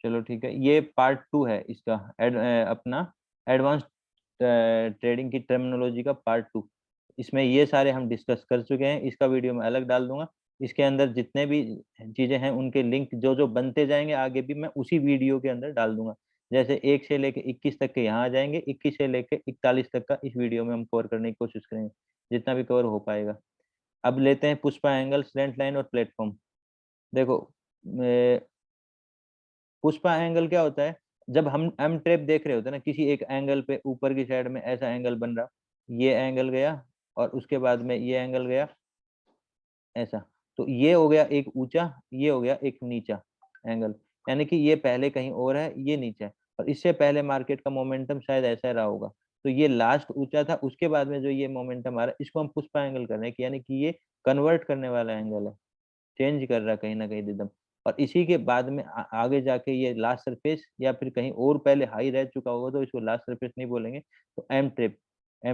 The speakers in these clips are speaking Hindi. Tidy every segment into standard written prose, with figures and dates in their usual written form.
चलो ठीक है, ये पार्ट 2 है इसका, अपना एडवांस ट्रेडिंग की टर्मिनोलॉजी का पार्ट 2। इसमें ये सारे हम डिस्कस कर चुके हैं, इसका वीडियो मैं अलग डाल दूंगा। इसके अंदर जितने भी चीजें हैं उनके लिंक जो जो बनते जाएंगे आगे भी मैं उसी वीडियो के अंदर डाल दूंगा। जैसे 1 से लेके 21 तक के यहाँ आ जाएंगे, 21 से लेके 41 तक का इस वीडियो में हम कवर करने की कोशिश करेंगे, जितना भी कवर हो पाएगा। अब लेते हैं पुष्पा एंगल, स्लैंट लाइन और प्लेटफॉर्म। देखो, पुष्पा एंगल क्या होता है, जब हम एम ट्रेप देख रहे होते हैं ना, किसी एक एंगल पे ऊपर की साइड में ऐसा एंगल बन रहा, ये एंगल गया और उसके बाद में ये एंगल गया ऐसा, तो ये हो गया एक ऊंचा, ये हो गया एक नीचा एंगल। यानी कि ये पहले कहीं और है, ये नीचा है, और इससे पहले मार्केट का मोमेंटम शायद ऐसा रहा होगा। तो ये लास्ट ऊंचा था, उसके बाद में जो ये मोमेंटम आ रहा है इसको हम पुष्पा एंगल कर रहे हैं, कि यानी कि ये कन्वर्ट करने वाला एंगल है, चेंज कर रहा है कहीं ना कहीं रिदम। और इसी के बाद में आगे जाके ये लास्ट सरफेस या फिर कहीं और पहले हाई रह चुका होगा तो इसको लास्ट सरफेस नहीं बोलेंगे, तो एम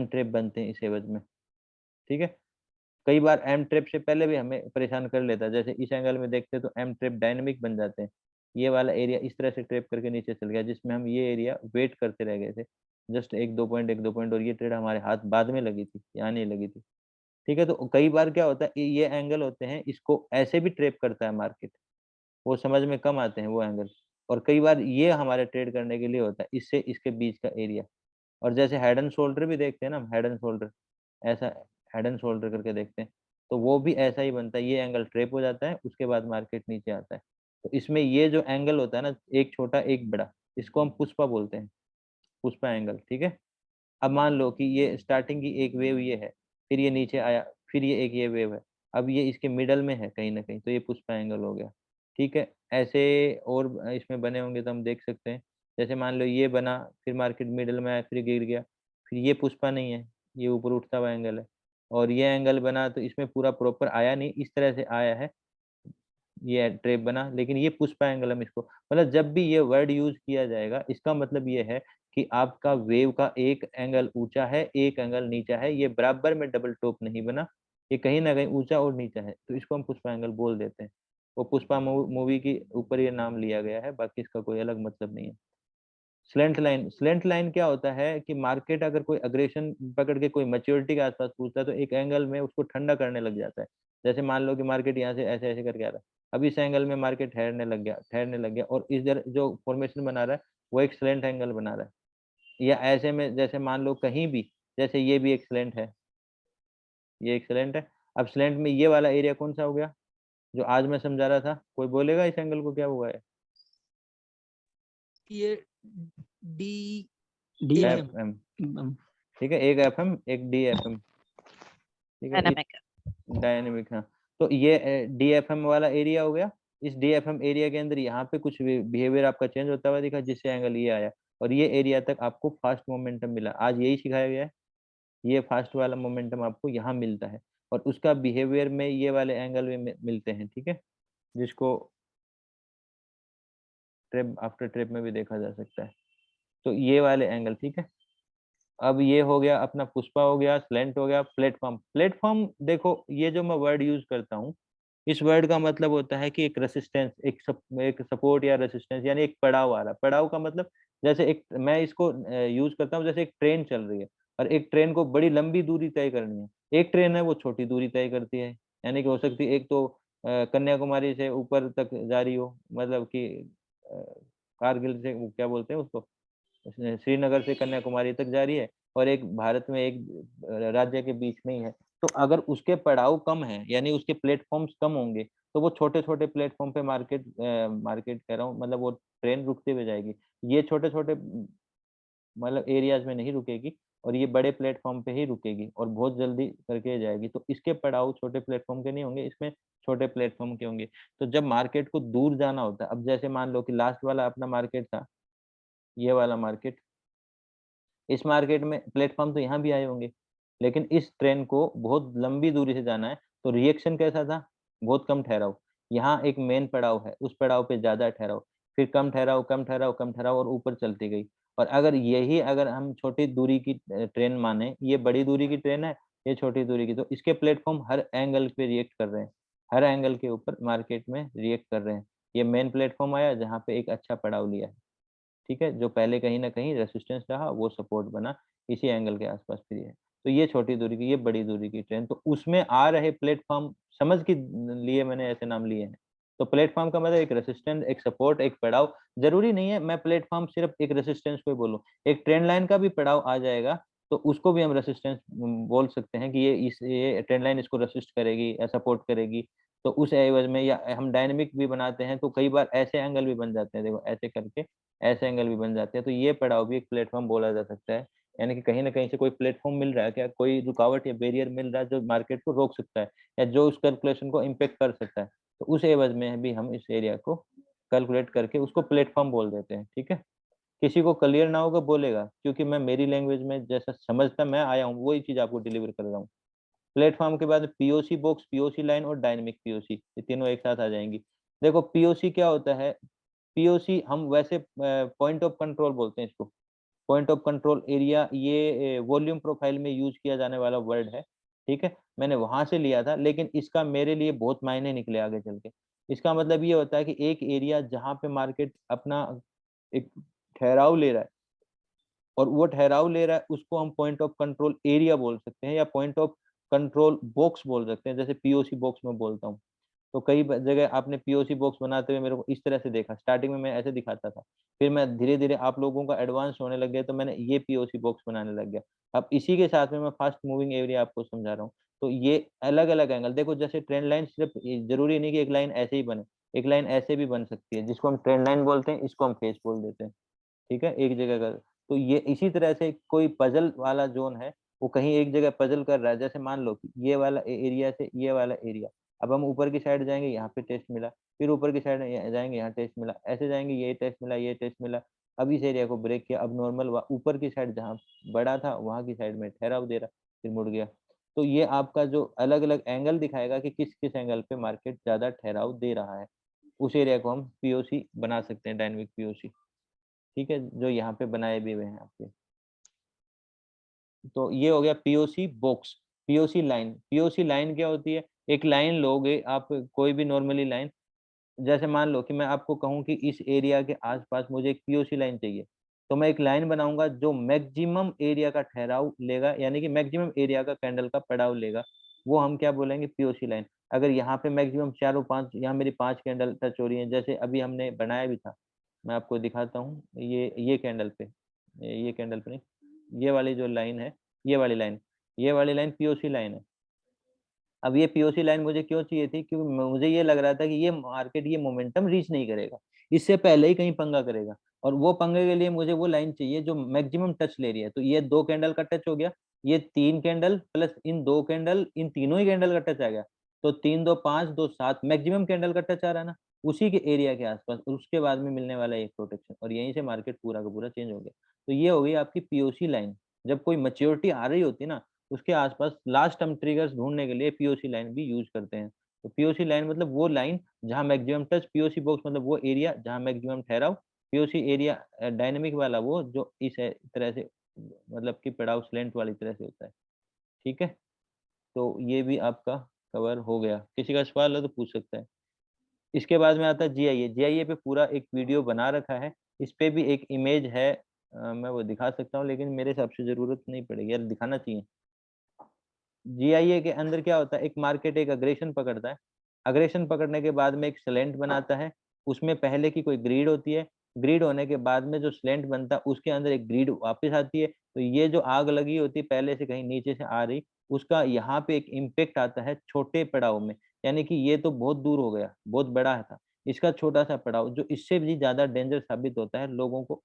ट्रेप बनते हैं इस एवज में। ठीक है, कई बार एम ट्रेप से पहले भी हमें परेशान कर लेता है, जैसे इस एंगल में देखते हैं तो एम ट्रेप डायनेमिक बन जाते हैं। ये वाला एरिया इस तरह से ट्रेप करके नीचे चल गया, जिसमें हम ये एरिया वेट करते रह गए थे, जस्ट एक दो पॉइंट, और ये ट्रेड हमारे हाथ बाद में लगी थी, यहाँ नहीं लगी थी। ठीक है, तो कई बार क्या होता है, ये एंगल होते हैं, इसको ऐसे भी ट्रेप करता है मार्केट, वो समझ में कम आते हैं वो एंगल। और कई बार ये हमारे ट्रेड करने के लिए होता है, इससे इसके बीच का एरिया। और जैसे हेड एंड शोल्डर भी देखते हैं ना, हेड एंड शोल्डर ऐसा, हेड एंड शोल्डर करके देखते हैं, तो वो भी ऐसा ही बनता है, ये एंगल ट्रेप हो जाता है, उसके बाद मार्केट नीचे आता है। तो इसमें ये जो एंगल होता है ना, एक छोटा एक बड़ा, इसको हम पुष्पा बोलते हैं, पुष्पा एंगल। ठीक है, अब मान लो कि ये स्टार्टिंग की एक वेव ये है, फिर ये नीचे आया, फिर ये एक ये वेव है, अब ये इसके मिडल में है कहीं ना कहीं, तो ये पुष्पा एंगल हो गया। ठीक है, ऐसे और इसमें बने होंगे तो हम देख सकते हैं। जैसे मान लो ये बना, फिर मार्केट मिडल में आया, फिर गिर गया, फिर ये पुष्पा नहीं है, ये ऊपर उठता हुआ एंगल है। और ये एंगल बना तो इसमें पूरा प्रॉपर आया नहीं, इस तरह से आया है, ये ट्रेप बना, लेकिन ये पुष्पा एंगल हम इसको, मतलब जब भी ये वर्ड यूज किया जाएगा इसका मतलब ये है कि आपका वेव का एक एंगल ऊंचा है, एक एंगल नीचा है, ये बराबर में डबल टॉप नहीं बना, ये कहीं ना कहीं ऊंचा और नीचा है, तो इसको हम पुष्पा एंगल बोल देते हैं। वो पुष्पा मूवी के ऊपर ये नाम लिया गया है, बाकी इसका कोई अलग मतलब नहीं है। स्लेंट लाइन, स्लेंट लाइन क्या होता है कि मार्केट अगर कोई अग्रेशन पकड़ के कोई मैच्योरिटी के आसपास पूछता है तो एक एंगल में उसको ठंडा करने लग जाता है। जैसे मान लो कि मार्केट यहाँ से ऐसे ऐसे करके आ रहा है, अब इस एंगल में मार्केट ठहरने लग गया, और इधर जो फॉर्मेशन बना रहा है वो एक स्लेंट एंगल बना रहा है। या ऐसे में जैसे मान लो कहीं भी, जैसे ये भी एक स्लेंट है, ये एक स्लेंट है, अब स्लेंट में ये वाला एरिया कौन सा हो गया जो आज मैं समझा रहा था, कोई बोलेगा इस एंगल को क्या हुआ है? ये D D F F M. ठीक है, एक एफ एम एक डी एफ एम। ठीक है, डायनामिक। डायनेमिक, हाँ। तो ये डीएफएम वाला एरिया हो गया। इस डीएफएम एरिया के अंदर यहाँ पे कुछ बिहेवियर आपका चेंज होता हुआ दिखा, जिससे एंगल ये आया, और ये एरिया तक आपको फास्ट मोमेंटम मिला, आज यही सिखाया गया है। ये फास्ट वाला मोमेंटम आपको यहाँ मिलता है, और उसका बिहेवियर में ये वाले एंगल में मिलते हैं। ठीक है, जिसको ट्रेप आफ्टर ट्रेप में भी देखा जा सकता है, तो ये वाले एंगल। ठीक है, अब ये हो गया अपना पुष्पा, हो गया स्लेंट, हो गया प्लेटफॉर्म। प्लेटफॉर्म देखो, ये जो मैं वर्ड यूज करता हूँ, इस वर्ड का मतलब होता है कि एक रेसिस्टेंस, एक सपोर्ट या रेसिस्टेंस, यानी एक पड़ाव आ रहा है। पड़ाव का मतलब, जैसे एक मैं इसको यूज करता हूँ, जैसे एक ट्रेन चल रही है और एक ट्रेन को बड़ी लंबी दूरी तय करनी है, एक ट्रेन है वो छोटी दूरी तय करती है, यानी कि हो सकती है एक तो कन्याकुमारी से ऊपर तक जा रही हो, मतलब कि अ, कारगिल से, वो क्या बोलते हैं उसको, श्रीनगर से कन्याकुमारी तक जा रही है, और एक भारत में एक राज्य के बीच में ही है। तो अगर उसके पड़ाव कम है, यानी उसके प्लेटफॉर्म्स कम होंगे, तो वो छोटे छोटे प्लेटफॉर्म पे मार्केट कह रहा हूँ, मतलब वो ट्रेन रुकते हुए जाएगी। ये छोटे छोटे मतलब एरियाज में नहीं रुकेगी, और ये बड़े प्लेटफॉर्म पे ही रुकेगी और बहुत जल्दी करके जाएगी। तो इसके पड़ाव छोटे प्लेटफॉर्म के नहीं होंगे, इसमें छोटे प्लेटफॉर्म के होंगे। तो जब मार्केट को दूर जाना होता है, अब जैसे मान लो कि लास्ट वाला अपना मार्केट था, ये वाला मार्केट, इस मार्केट में प्लेटफॉर्म तो यहाँ भी आए होंगे, लेकिन इस ट्रेन को बहुत लंबी दूरी से जाना है, तो रिएक्शन कैसा था, बहुत कम ठहराव। यहाँ एक मेन पड़ाव है, उस पड़ाव पे ज्यादा ठहराव, फिर कम ठहराव, कम ठहराव, कम ठहराव, और ऊपर चलती गई। और अगर हम छोटी दूरी की ट्रेन माने, ये बड़ी दूरी की ट्रेन है, ये छोटी दूरी की, तो इसके प्लेटफॉर्म हर एंगल पे रिएक्ट कर रहे हैं, हर एंगल के ऊपर मार्केट में रिएक्ट कर रहे हैं। ये मेन प्लेटफॉर्म आया जहाँ पे एक अच्छा पड़ाव लिया है, ठीक है, जो पहले कहीं ना कहीं रेसिस्टेंस रहा वो सपोर्ट बना, इसी एंगल के आसपास फ्री है। तो ये छोटी दूरी की, ये बड़ी दूरी की ट्रेन, तो उसमें आ रहे प्लेटफॉर्म समझ के लिए मैंने ऐसे नाम लिए हैं। तो प्लेटफॉर्म का मतलब एक रेसिस्टेंस, एक सपोर्ट, एक पड़ाव। जरूरी नहीं है मैं प्लेटफॉर्म सिर्फ एक रेसिस्टेंस को ही बोलूं, एक ट्रेन लाइन का भी पड़ाव आ जाएगा तो उसको भी हम रेसिस्टेंस बोल सकते हैं कि ये ट्रेन लाइन इसको रेसिस्ट करेगी या सपोर्ट करेगी। तो उस एवज में, या हम डायनेमिक भी बनाते हैं तो कई बार ऐसे एंगल भी बन जाते हैं, देखो ऐसे करके ऐसे एंगल भी बन जाते हैं, तो ये पड़ाव भी एक प्लेटफॉर्म बोला जा सकता है। यानी कि कहीं न कहीं से कोई प्लेटफॉर्म मिल रहा है क्या, कोई रुकावट या बैरियर मिल रहा है जो मार्केट को रोक सकता है या जो उस कैलकुलेशन को इम्पैक्ट कर सकता है। तो उस एवज में भी हम इस एरिया को कैलकुलेट करके उसको प्लेटफॉर्म बोल देते हैं, ठीक है? किसी को क्लियर ना होगा बोलेगा, क्योंकि मैं मेरी लैंग्वेज में जैसा समझता मैं आया हूँ, वही चीज़ आपको डिलीवर कर रहा हूँ। प्लेटफॉर्म के बाद पीओसी बॉक्स, पीओसी लाइन और डायनामिक पीओसी, ये तीनों एक साथ आ जाएँगी। देखो पीओसी क्या होता है? पीओसी हम वैसे पॉइंट ऑफ कंट्रोल बोलते हैं इसको। पॉइंट ऑफ कंट्रोल एरिया, ये वॉल्यूम प्रोफाइल में यूज़ किया जाने वाला वर्ड है, ठीक है? मैंने वहाँ से लिया था, लेकिन इसका मेरे लिए बहुत मायने निकले आगे चल के। इसका मतलब ये होता है कि एक एरिया जहाँ पे मार्केट अपना एक ठहराव ले रहा है और वो ठहराव ले रहा है, उसको हम पॉइंट ऑफ कंट्रोल एरिया बोल सकते हैं या पॉइंट ऑफ कंट्रोल बॉक्स बोल सकते हैं, जैसे पीओसी बॉक्स मैं बोलता हूँ। तो कई ब जगह आपने पीओसी बॉक्स बनाते हुए मेरे को इस तरह से देखा, स्टार्टिंग में मैं ऐसे दिखाता था। फिर मैं धीरे-धीरे आप लोगों का एडवांस होने लग गया तो मैंने ये पीओसी बॉक्स बनाने लग गया। अब इसी के साथ में मैं फास्ट मूविंग एरिया आपको समझा रहा हूँ। तो ये अलग-अलग एंगल देखो, जैसे ट्रेंड लाइन सिर्फ़ ज़रूरी नहीं कि एक लाइन ऐसे ही बने, एक लाइन ऐसे भी बन सकती है, जिसको हम ट्रेंड लाइन बोलते हैं, इसको हम फेस बोल देते हैं। ठीक है? एक जगह का। तो ये इसी तरह से कोई पज़ल वाला ज़ोन है, वो कहीं एक जगह पज़ल कर रहा है। जैसे मान लो कि ये वाला एरिया से ये वाला एरिया, अब हम ऊपर की साइड जाएँगे, यहाँ पे टेस्ट मिला, फिर ऊपर की साइड जाएँगे, यहाँ टेस्ट मिला, ऐसे जाएँगे, ये टेस्ट मिला, ये टेस्ट मिला। अब इस एरिया को ब्रेक किया, अब नॉर्मल ऊपर की साइड जहाँ बड़ा था, वहाँ की साइड में ठहराव दे रहा, फिर मुड़ गया। तो ये आपका जो अलग-अलग एंगल दिखाएगा कि किस-किस एंगल पे मार्केट ज़्यादा ठहराव दे रहा है। उस एरिया को हम पीओसी बना सकते हैं, डायनामिक पीओसी। ठीक है? जो यहाँ पे बनाए भी हुए हैं आपके। तो ये हो गया POC box. POC line, POC line क्या होती है? एक लाइन लोगे आप, कोई भी नॉर्मली लाइन, जैसे मान लो कि मैं आपको कहूँ कि इस एरिया के आस-पास मुझे एक पीओसी लाइन चाहिए। तो मैं एक लाइन बनाऊँगा जो मैक्सिमम एरिया का ठहराव लेगा, यानी कि मैक्सिमम एरिया का कैंडल का पड़ाव लेगा। वो हम क्या बोलेंगे? POC line. अगर यहाँ पे मैक्सिमम चारों 5, यहाँ मेरी 5 कैंडल टच हो रही हैं, जैसे अभी हमने बनाया भी था। मैं आपको दिखाता हूँ, ये कैंडल पे, ये कैंडल पे नहीं, ये वाली जो लाइन है, ये वाली लाइन पीओसी लाइन है। अब ये पीओसी लाइन मुझे क्यों चाहिए थी? क्योंकि मुझे ये लग रहा था कि ये मार्केट ये मोमेंटम रीच नहीं करेगा। इससे पहले ही कहीं पंगा करेगा, और वो पंगे के लिए मुझे वो लाइन चाहिए जो मैक्सिमम टच ले रही है। तो ये 2 कैंडल का टच हो गया, ये 3 कैंडल प्लस इन 2 कैंडल, इन तीनों ही कैंडल का टच आ गया। तो 3 2 5 2 7 मैक्सिमम कैंडल का टच आ रहा है ना, उसी के एरिया के आस-पास और उसके बाद में मिलने वाला एक प्रोटेक्शन, और यहीं से मार्केट पूरा का पूरा चेंज हो गया। तो ये हो गई आपकी पीओसी लाइन। जब कोई मैच्योरिटी आ रही होती है ना, उसके आसपास लास्ट हम ट्रिगर्स ढूँढने के लिए पीओसी लाइन भी यूज़ करते हैं। तो पीओसी लाइन मतलब वो लाइन जहाँ मैक्सिमम टच, पीओसी बॉक्स मतलब वो एरिया जहाँ मैक्सिमम ठहराव, पीओसी एरिया डायनामिक वाला वो जो इस तरह से, मतलब कि पड़ाव स्लैंट वाली तरह से होता है। ठीक है? तो ये भी आपका कवर हो गया। किसी का सवाल हो तो पूछ सकता है। इसके बाद में आता है जीआईए। जीआईए पे पूरा एक वीडियो बना रखा है। इस पे भी एक इमेज है, मैं वो दिखा सकता हूँ, लेकिन मेरे हिसाब से ज़रूरत नहीं पड़ेगी, यार दिखाना चाहिए। जीआईए के अंदर क्या होता है, एक मार्केट एक अग्रेशन पकड़ता है। अग्रेशन पकड़ने के बाद में एक स्लेंट बनाता है, उसमें पहले की कोई ग्रिड होती है, ग्रिड होने के बाद में जो स्लेंट बनता है उसके अंदर एक ग्रिड वापस आती है। तो ये जो आग लगी होती है पहले से कहीं नीचे से आ रही, उसका यहाँ पे एक इम्पैक्ट आता है छोटे पड़ाव में, यानी कि ये तो बहुत दूर हो गया, बहुत बड़ा था। इसका छोटा-सा पड़ाव जो इससे भी ज़्यादा डेंजर साबित होता है लोगों को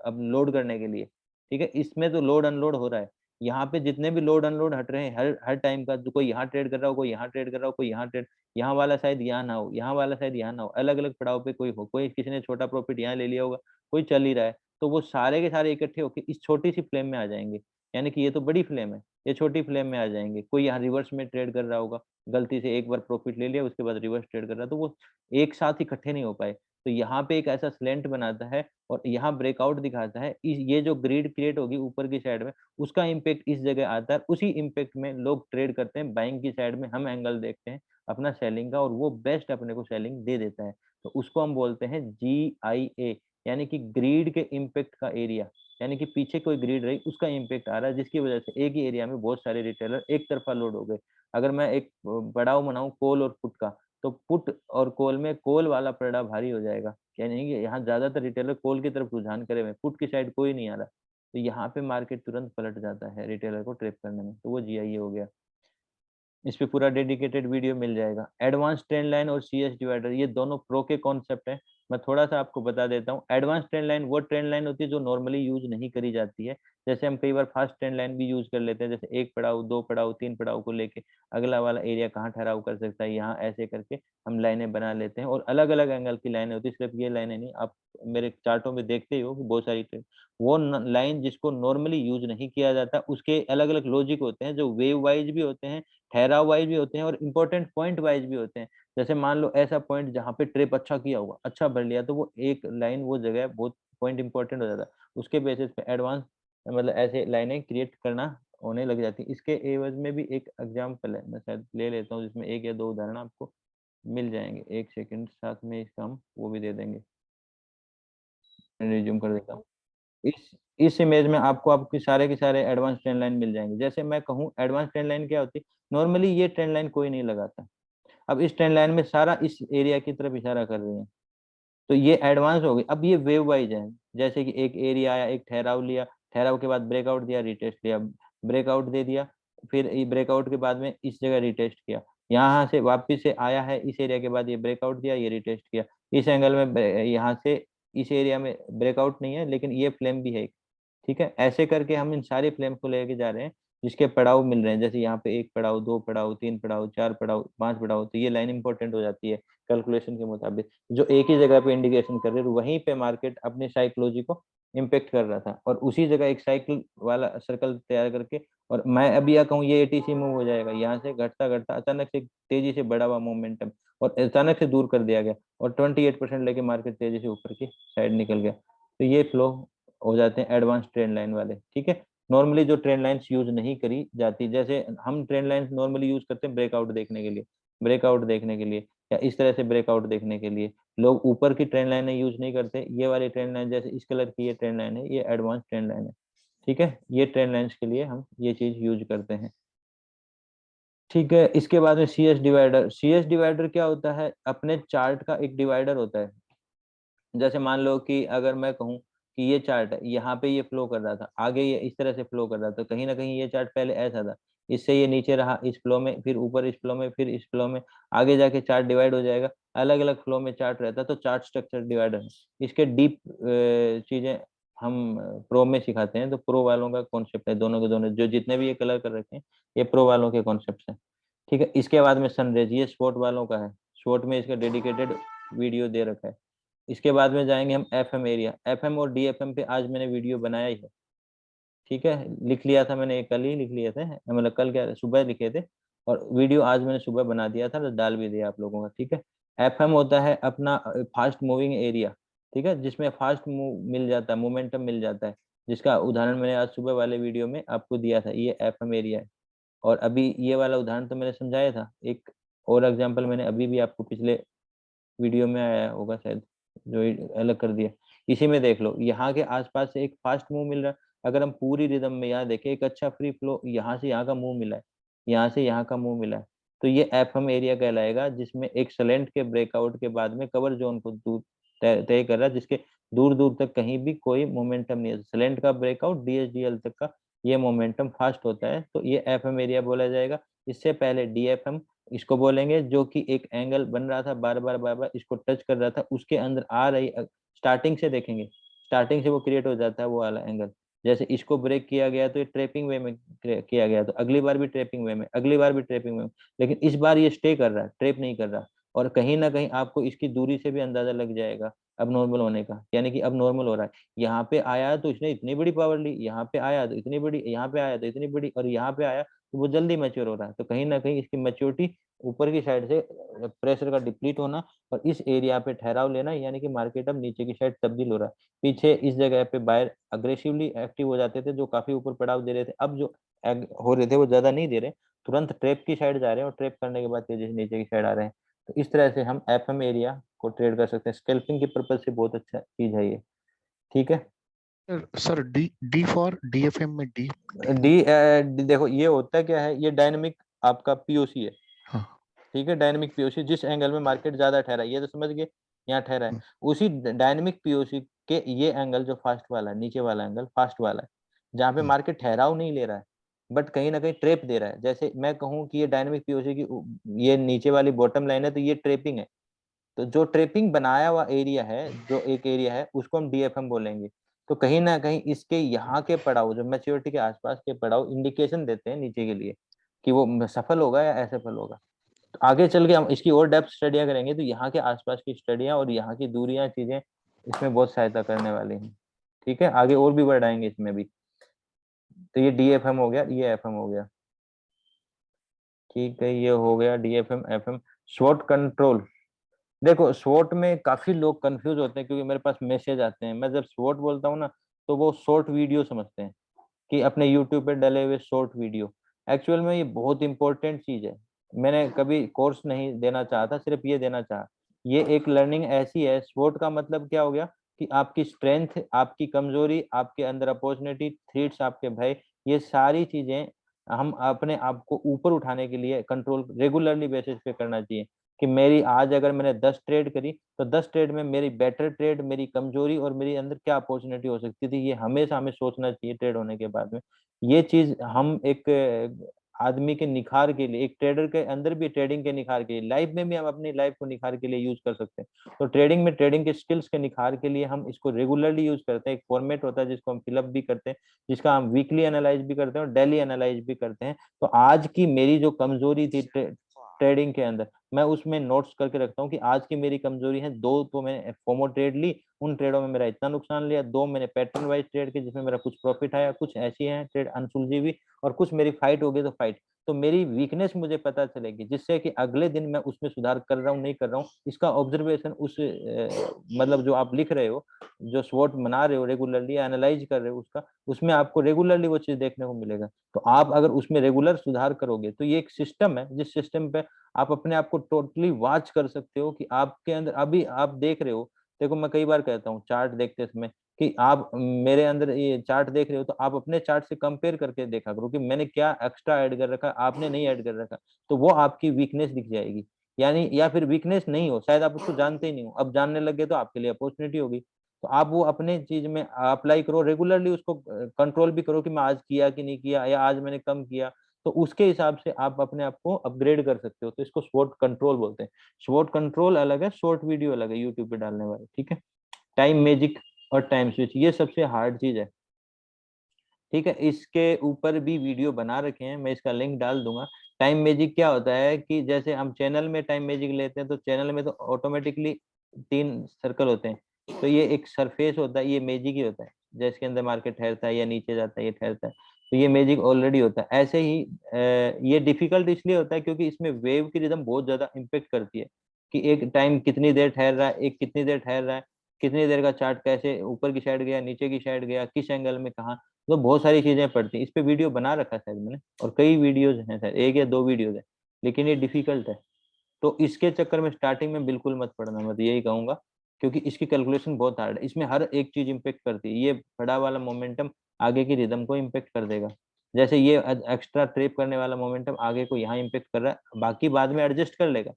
अब लोड करने के लिए, ठीक है? इसमें तो लोड अनलोड हो रहा है। यहाँ पे जितने भी लोड अनलोड हट रहे हैं, हर हर टाइम का, जो कोई यहाँ ट्रेड कर रहा हो, कोई यहाँ ट्रेड कर रहा हो, कोई यहाँ ट्रेड, यहाँ वाला शायद यहाँ ना हो, यहाँ वाला शायद यहाँ ना हो, अलग-अलग पड़ाव पे कोई हो, कोई किसी ने छोटा प्रॉफिट यहाँ ले लिया होगा, कोई चल ही रहा है। तो वो सारे के सारे इकट्ठे होके इस छोटी-सी फ्लेम में आ जाएँगे। यानी कि ये तो बड़ी फ्लेम है, ये छोटी फ्लेम में आ जाएँगे। कोई यहाँ रिवर्स में ट्रेड कर रहा होगा, गलती से एक बार प्रॉफिट ले लिया, उसके बाद रिवर्स ट्रेड कर रहा है, तो वो एक साथ इकट्ठे नहीं हो पाए। तो यहाँ पे एक ऐसा स्लेंट बनाता है और यहाँ ब्रेकआउट दिखाता है। इस ये जो ग्रिड क्रिएट होगी ऊपर की साइड में, उसका इम्पैक्ट इस जगह आता है। उसी इम्पैक्ट में लोग ट्रेड करते हैं, बाइंग की साइड में हम एंगल देखते हैं अपना सेलिंग का, और वो बेस्ट अपने को सेलिंग दे देता है। तो उसको हम बोलते हैं GIA, यानी कि ग्रीड के इम्पैक्ट का एरिया, यानी कि पीछे कोई ग्रीड रही उसका इम्पैक्ट आ रहा है, जिसकी वजह से एक ही एरिया में बहुत सारे रिटेलर एक तरफा लोड हो गए। अगर मैं एक पड़ाव बनाऊं कोल और पुट का, तो पुट और कोल में कोल वाला पड़ा भारी हो जाएगा, यानी कि यहाँ ज्यादातर रिटेलर कोल की तरफ रुझान करे हुए, पुट की साइड कोई नहीं आ रहा, तो यहाँ पे मार्केट तुरंत पलट जाता है रिटेलर को ट्रेप करने में, तो वो GIA हो गया। इस पे पूरा डेडिकेटेड वीडियो मिल जाएगा। एडवांस ट्रेंड लाइन और CS डिवाइडर, ये दोनों प्रो के कॉन्सेप्ट हैं। मैं थोड़ा सा आपको बता देता हूँ। एडवांस ट्रेंड लाइन वो ट्रेंड लाइन होती है जो नॉर्मली यूज नहीं करी जाती है। जैसे हम कई बार फास्ट ट्रेंड लाइन भी यूज कर लेते हैं, जैसे एक पड़ाव, दो पड़ाव, तीन पड़ाव को लेके अगला वाला एरिया कहाँ ठहराव कर सकता है, यहाँ ऐसे करके हम लाइनें बना लेते हैं, और अलग अलग एंगल की लाइनें होती है, सिर्फ ये लाइनें नहीं, आप मेरे चार्टों में देखते ही हो कि बहुत सारी वो लाइन जिसको नॉर्मली यूज नहीं किया जाता, उसके अलग अलग लॉजिक होते हैं, जो वेव वाइज भी होते हैं, ठहराव वाइज भी होते हैं, और इंपॉर्टेंट पॉइंट वाइज भी होते हैं। जैसे मान लो ऐसा पॉइंट जहाँ पे ट्रिप अच्छा किया हुआ, अच्छा भर लिया, तो वो एक लाइन वो जगह बहुत पॉइंट इंपॉर्टेंट हो जाता है, उसके बेसिस पे एडवांस मतलब ऐसे लाइनें क्रिएट करना होने लग जाती है। इसके एवज में भी एक एग्जाम्पल है, मैं शायद ले लेता हूँ, जिसमें एक या दो उदाहरण आपको मिल जाएंगे। एक सेकंड, साथ में इसका हम वो भी दे देंगे, रिज्यूम कर देता हूँ। इस इस इमेज में आपको आपके सारे के सारे एडवांस ट्रेंड लाइन मिल जाएंगे। जैसे मैं कहूँ एडवांस ट्रेंड लाइन क्या होती है, नॉर्मली ये ट्रेंड लाइन कोई नहीं लगाता। अब इस ट्रेंड लाइन में सारा इस एरिया की तरफ इशारा कर रही है, तो ये एडवांस हो गई। अब ये वेव वाइज है, जैसे कि एक एरिया आया, एक ठहराव लिया, ठहराव के बाद ब्रेकआउट दिया, रिटेस्ट लिया, ब्रेकआउट दे दिया, फिर ब्रेकआउट के बाद में इस जगह रिटेस्ट किया, यहाँ से वापस से आया है इस एरिया के बाद ये ब्रेकआउट दिया, ये रिटेस्ट किया, इस एंगल में यहाँ से इस एरिया में ब्रेकआउट नहीं है, लेकिन ये फ्लेम भी है, ठीक है। ऐसे करके हम इन सारे फ्लेम को लेके जा रहे हैं, जिसके पड़ाव मिल रहे हैं। जैसे यहाँ पे एक पड़ाव, दो पड़ाव, तीन पड़ाव, चार पड़ाव, पांच पड़ाव, तो ये लाइन इंपॉर्टेंट हो जाती है कैलकुलेशन के मुताबिक, जो एक ही जगह पे इंडिकेशन कर रहे हैं, वहीं पे मार्केट अपनी साइकोलॉजी को इम्पेक्ट कर रहा था, और उसी जगह एक साइकिल वाला सर्कल तैयार करके, और मैं अभी यह कहूँ ये ATC मूव हो जाएगा, यहाँ से घटता घटता अचानक से तेजी से बढ़ा हुआ मोमेंटम, और अचानक से दूर कर दिया गया, और 28% लेके मार्केट तेजी से ऊपर की साइड निकल गया। तो ये फ्लो हो जाते हैं एडवांस ट्रेंड लाइन वाले, ठीक है। नॉर्मली जो ट्रेंड लाइंस यूज नहीं करी जाती, जैसे हम ट्रेंड लाइंस नॉर्मली यूज करते हैं ब्रेकआउट देखने के लिए, ब्रेकआउट देखने के लिए, या इस तरह से ब्रेकआउट देखने के लिए लोग ऊपर की ट्रेंड लाइनें यूज नहीं करते। ये वाली ट्रेंड लाइन, जैसे इस कलर की ये ट्रेंड लाइन है, ये एडवांस ट्रेंड लाइन है, ठीक है। ये ट्रेंड लाइंस के लिए हम ये चीज यूज करते हैं, ठीक है। इसके बाद में CS डिवाइडर। CS डिवाइडर क्या होता है, अपने चार्ट का एक डिवाइडर होता है। जैसे मान लो कि अगर मैं कहूँ कि ये चार्ट है, यहाँ पे ये फ्लो कर रहा था, आगे ये इस तरह से फ्लो कर रहा था, तो कहीं ना कहीं ये चार्ट पहले ऐसा था, इससे ये नीचे रहा इस फ्लो में, फिर ऊपर इस फ्लो में, फिर इस फ्लो में, आगे जाके चार्ट डिवाइड हो जाएगा, अलग अलग फ्लो में चार्ट रहता है, तो चार्ट स्ट्रक्चर डिवाइडर है। इसके डीप चीजें हम प्रो में सिखाते हैं, तो प्रो वालों का कॉन्सेप्ट है, दोनों के दोनों जो जितने भी ये कलर कर रखे हैं, ये प्रो वालों के कॉन्सेप्ट हैं, ठीक है। इसके बाद में सनरेज, ये स्पोर्ट वालों का है, स्पोर्ट में इसका डेडिकेटेड वीडियो दे रखा है। इसके बाद में जाएंगे हम FM एरिया। FM और DFM पे आज मैंने वीडियो बनाया ही है, ठीक है। लिख लिया था मैंने, कल ही लिख लिए थे, मतलब कल क्या सुबह लिखे थे, और वीडियो आज मैंने सुबह बना दिया था, तो डाल भी दिया आप लोगों का, ठीक है। FM होता है अपना फास्ट मूविंग एरिया, ठीक है, जिसमें फास्ट मूव मिल जाता है, मोमेंटम मिल जाता है, जिसका उदाहरण मैंने आज सुबह वाले वीडियो में आपको दिया था, ये FM एरिया है। और अभी ये वाला उदाहरण तो मैंने समझाया था, एक और एग्जाम्पल मैंने अभी भी आपको पिछले वीडियो में आया होगा शायद, जो अलग कर दिया। इसी में देख लो, यहाँ के आसपास से एक फास्ट मूव मिल रहा है, अगर हम पूरी रिदम में यहाँ देखें, एक अच्छा फ्री फ्लो यहाँ से यहाँ का मूव मिला है, यहाँ से यहाँ का मूव मिला है, तो ये FM एरिया कहलाएगा, जिसमें एक सलेंट के ब्रेकआउट के बाद में कवर जोन को दूर तय कर रहा है, जिसके दूर दूर तक कहीं भी कोई मोमेंटम नहीं है। सलेंट का ब्रेकआउट DSDL तक का ये मोमेंटम फास्ट होता है, तो ये FM एरिया बोला जाएगा। इससे पहले DFM इसको बोलेंगे, जो कि एक एंगल बन रहा था, बार बार बार बार इसको टच कर रहा था, उसके अंदर आ रही स्टार्टिंग से देखेंगे, स्टार्टिंग से वो क्रिएट हो जाता है वो वाला एंगल। जैसे इसको ब्रेक किया गया तो ये ट्रेपिंग वे में किया गया, तो अगली बार भी ट्रेपिंग वे में, अगली बार भी ट्रेपिंग वे में, लेकिन इस बार ये स्टे कर रहा है, ट्रेप नहीं कर रहा। और कहीं ना कहीं आपको इसकी दूरी से भी अंदाजा लग जाएगा अब नॉर्मल होने का, यानी कि अब नॉर्मल हो रहा है। यहाँ पे आया तो इसने इतनी बड़ी पावर ली, यहाँ पे आया तो इतनी बड़ी, यहाँ पे आया तो इतनी बड़ी, और यहाँ पे आया तो वो जल्दी मैच्योर हो रहा है। तो कहीं ना कहीं इसकी मैच्योरिटी ऊपर की साइड से प्रेशर का डिप्लीट होना, और इस एरिया पे ठहराव लेना, यानी कि मार्केट अब नीचे की साइड तब्दील हो रहा है। पीछे इस जगह पे बायर अग्रेसिवली एक्टिव हो जाते थे, जो काफी ऊपर पड़ाव दे रहे थे, अब जो हो रहे थे वो ज्यादा नहीं दे रहे, तुरंत ट्रेप की साइड जा रहे हैं और ट्रेप करने के बाद तेजी से नीचे की साइड आ रहे हैं। तो इस तरह से हम एफएम एरिया को ट्रेड कर सकते हैं, स्कैल्पिंग के पर्पज से बहुत अच्छा चीज है ये। ठीक है। Sir D D for DFM में डी, देखो ये होता क्या है, ये डायनेमिक आपका पीओसी है। हाँ। ठीक है, डायनेमिक पीओसी जिस एंगल में मार्केट ज्यादा ठहरा है, ये तो समझ गए, यहाँ ठहरा है। उसी डायनेमिक पीओसी के ये एंगल जो फास्ट वाला है, नीचे वाला एंगल फास्ट वाला है, जहाँ पे मार्केट ठहराव नहीं ले रहा है बट कहीं ना कहीं ट्रेप दे रहा है। जैसे मैं कहूँ कि ये डायनेमिक पीओसी की ये नीचे वाली बॉटम लाइन है, तो ये ट्रेपिंग है। तो जो ट्रेपिंग बनाया हुआ एरिया है, जो एक एरिया है, उसको हम डीएफएम बोलेंगे। तो कहीं ना कहीं इसके यहाँ के पड़ाव, जो मैच्योरिटी के आसपास के पड़ाव इंडिकेशन देते हैं नीचे के लिए कि वो सफल होगा या असफल होगा। तो आगे चल के हम इसकी और डेप्थ स्टडियां करेंगे, तो यहाँ के आसपास की स्टडियां और यहाँ की दूरियां चीजें इसमें बहुत सहायता करने वाली हैं। ठीक है, आगे और भी बढ़ाएंगे इसमें भी। तो ये डीएफएम हो गया, ये एफएम हो गया। ठीक है, ये हो गया डीएफएम एफएम। स्वॉट कंट्रोल, देखो स्वॉट में काफी लोग कंफ्यूज होते हैं क्योंकि मेरे पास मैसेज आते हैं। मैं जब स्वॉट बोलता हूँ ना, तो वो शॉर्ट वीडियो समझते हैं कि अपने यूट्यूब पे डले हुए शॉर्ट वीडियो। एक्चुअल में ये बहुत इंपॉर्टेंट चीज है। मैंने कभी कोर्स नहीं देना चाहा था, सिर्फ ये देना चाहा। ये एक लर्निंग ऐसी है, स्वॉट का मतलब क्या हो गया कि आपकी स्ट्रेंथ, आपकी कमजोरी, आपके अंदर अपॉर्चुनिटी, थ्रेट्स, आपके भय, ये सारी चीजें हम अपने आप को ऊपर उठाने के लिए कंट्रोल रेगुलरली बेसिस पे करना चाहिए। कि मेरी आज अगर मैंने 10 ट्रेड करी, तो 10 ट्रेड में मेरी बेटर ट्रेड, मेरी कमजोरी और मेरी अंदर क्या अपॉर्चुनिटी हो सकती थी, ये हमेशा हमें सोचना चाहिए ट्रेड होने के बाद में। ये चीज हम एक आदमी के निखार के लिए, एक ट्रेडर के अंदर भी ट्रेडिंग के निखार के लिए, लाइफ में भी हम अपनी लाइफ को निखार के लिए यूज कर सकते हैं। तो ट्रेडिंग में ट्रेडिंग के स्किल्स के निखार के लिए हम इसको रेगुलरली यूज करते हैं। एक फॉर्मेट होता है जिसको हम फिलअप भी करते हैं, जिसका हम वीकली एनालाइज भी करते हैं और डेली एनालाइज भी करते हैं। तो आज की मेरी जो कमजोरी थी ट्रेडिंग के अंदर, मैं उसमें नोट्स करके रखता हूँ कि आज की मेरी कमजोरी है, दो तो मैंने फोमो ट्रेड ली, उन ट्रेडों में मेरा इतना नुकसान लिया, दो मैंने पैटर्न वाइज ट्रेड की जिसमें मेरा कुछ प्रॉफिट आया, कुछ ऐसी है ट्रेड अनसुलझी हुई, और कुछ मेरी फाइट हो गई तो फाइट। तो मेरी वीकनेस मुझे पता चलेगी, जिससे कि अगले दिन मैं उसमें सुधार कर रहा हूँ नहीं कर रहा हूँ, इसका ऑब्जर्वेशन उस मतलब जो आप लिख रहे हो, जो स्वॉट बना रहे हो रेगुलरली एनालाइज कर रहे हो उसका, उसमें आपको रेगुलरली वो चीज देखने को मिलेगा। तो आप अगर उसमें रेगुलर सुधार करोगे, तो ये एक सिस्टम है जिस सिस्टम पे आप अपने आप को टोटली वॉच कर सकते हो कि आपके अंदर अभी आप देख रहे हो। देखो मैं कई बार कहता हूँ चार्ट देखते समय कि आप मेरे अंदर ये चार्ट देख रहे हो, तो आप अपने चार्ट से कंपेयर करके देखा करो कि मैंने क्या एक्स्ट्रा ऐड कर रखा, आपने नहीं ऐड कर रखा। तो वो आपकी वीकनेस दिख जाएगी। यानी या फिर वीकनेस नहीं हो, शायद आप उसको जानते ही नहीं हो, अब जानने लगे तो आपके लिए अपॉर्चुनिटी होगी। तो आप वो अपने चीज में अप्लाई करो, रेगुलरली उसको कंट्रोल भी करो कि मैं आज किया कि नहीं किया, या आज मैंने कम किया। तो उसके हिसाब से आप अपने आप को अपग्रेड कर सकते हो। तो इसको स्वॉट कंट्रोल बोलते हैं। स्वॉट कंट्रोल अलग है, शॉर्ट वीडियो अलग है यूट्यूब पे डालने वाले। ठीक है, टाइम मैजिक और टाइम स्विच ये सबसे हार्ड चीज है। ठीक है, इसके ऊपर भी वीडियो बना रखे हैं, मैं इसका लिंक डाल दूंगा। टाइम मैजिक क्या होता है कि जैसे हम चैनल में टाइम मैजिक लेते हैं, तो चैनल में तो ऑटोमेटिकली 3 सर्कल होते हैं। तो ये एक सरफेस होता है, ये मैजिक ही होता है, जिसके अंदर मार्केट ठहरता है या नीचे जाता है, ये ठहरता है। तो ये मैजिक ऑलरेडी होता है। ऐसे ही ये डिफिकल्ट इसलिए होता है क्योंकि इसमें वेव की रिदम बहुत ज्यादा इम्पेक्ट करती है कि एक टाइम कितनी देर ठहर रहा है, एक कितनी देर ठहर रहा है, कितनी देर का चार्ट कैसे ऊपर की साइड गया, नीचे की साइड गया, किस एंगल में, कहाँ। तो बहुत सारी चीजें पड़ती हैं। इस पे वीडियो बना रखा है शायद मैंने, और कई वीडियोज हैं शायद, 1 या 2 वीडियोज है। लेकिन ये डिफिकल्ट है। तो इसके चक्कर में स्टार्टिंग में बिल्कुल मत पड़ना, मैं तो यही कहूंगा। क्योंकि इसकी कैलकुलेशन बहुत हार्ड है, इसमें हर एक चीज इम्पेक्ट करती है। ये बड़ा वाला मोमेंटम आगे की रिदम को इम्पेक्ट कर देगा। जैसे ये एक्स्ट्रा ट्रेप करने वाला मोमेंटम आगे को यहाँ इम्पेक्ट कर रहा है, बाकी बाद में एडजस्ट कर लेगा।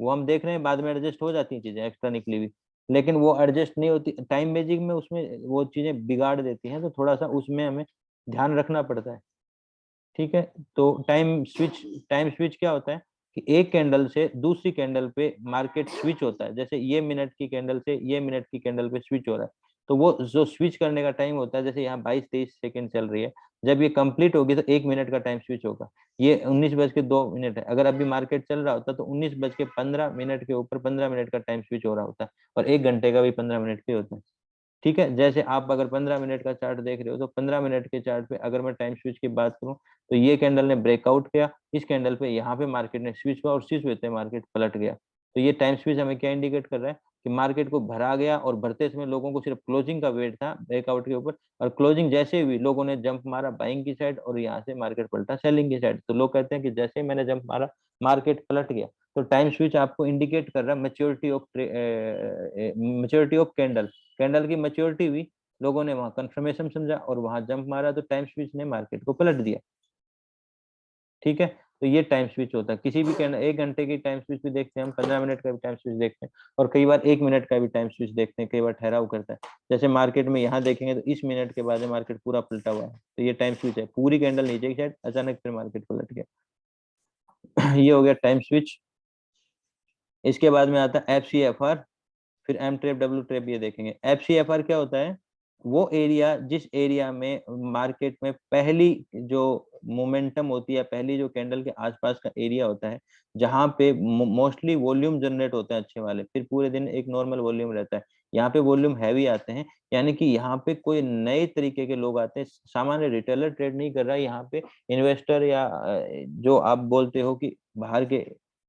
वो हम देख रहे हैं, बाद में एडजस्ट हो जाती हैं चीजें एक्स्ट्रा निकली हुई। लेकिन वो एडजस्ट नहीं होती टाइम मैजिक में, उसमें वो चीजें बिगाड़ देती हैं। तो थोड़ा सा उसमें हमें ध्यान रखना पड़ता है। ठीक है। तो टाइम स्विच क्या होता है कि एक कैंडल से दूसरी कैंडल पे मार्केट स्विच होता है। जैसे ये मिनट की कैंडल से ये मिनट की कैंडल पे स्विच हो रहा है, तो वो जो स्विच करने का टाइम होता है, जैसे यहाँ 22-23 सेकंड चल रही है, जब ये कंप्लीट होगी तो 1 मिनट का टाइम स्विच होगा। ये 19:02 है, अगर अभी मार्केट चल रहा होता तो 19:15 के ऊपर 15 मिनट का टाइम स्विच हो रहा होता है, और 1 घंटे का भी 15 मिनट के होता है। ठीक है, जैसे आप अगर 15 मिनट का चार्ट देख रहे हो, तो 15 मिनट के चार्ट पे अगर मैं टाइम स्विच की बात करूं, तो ये कैंडल ने ब्रेकआउट किया, इस कैंडल पे यहाँ पे मार्केट ने स्विच हुआ, और स्विच होते मार्केट पलट गया। तो ये टाइम स्विच हमें क्या इंडिकेट कर रहा है कि मार्केट को भरा गया और भरते समय लोगों को सिर्फ क्लोजिंग का वेट था ब्रेकआउट के ऊपर, और क्लोजिंग जैसे हुई लोगों ने जंप मारा बाइंग की साइड और यहाँ से मार्केट पलटा सेलिंग की साइड। तो लोग कहते हैं कि जैसे ही मैंने जंप मारा मार्केट पलट गया। तो टाइम स्विच आपको इंडिकेट कर रहा है मैच्योरिटी ऑफ कैंडल, कैंडल की मैच्योरिटी हुई, लोगों ने वहां कंफर्मेशन समझा और वहां जंप मारा, तो टाइम स्विच ने मार्केट को पलट दिया। ठीक है, तो ये टाइम स्विच होता है। किसी भी कैंडल 1 घंटे की टाइम स्विच भी देखते हैं हम, 15 मिनट का भी टाइम स्विच देखते हैं, और कई बार 1 मिनट का भी टाइम स्विच देखते हैं, कई बार ठहराव करता है। जैसे मार्केट में यहाँ देखेंगे तो इस मिनट के बाद मार्केट पूरा पलटा हुआ है, तो ये टाइम स्विच है, पूरी कैंडल नीचे की साइड, अचानक फिर मार्केट पलट गया। ये हो गया टाइम स्विच। इसके बाद में आता है FCFR, फिर एम ट्रेप डब्ल्यू ट्रेप ये देखेंगे। FCFR क्या होता है? वो एरिया जिस एरिया में मार्केट में पहली जो मोमेंटम होती है, पहली जो कैंडल के आसपास का एरिया होता है, जहां पे मोस्टली वॉल्यूम जनरेट होते हैं अच्छे वाले, फिर पूरे दिन एक नॉर्मल वॉल्यूम रहता है, यहाँ पे वॉल्यूम हैवी आते हैं, यानी कि यहाँ पे कोई नए तरीके के लोग आते हैं, सामान्य रिटेलर ट्रेड नहीं कर रहा है यहाँ पे, इन्वेस्टर या जो आप बोलते हो कि बाहर के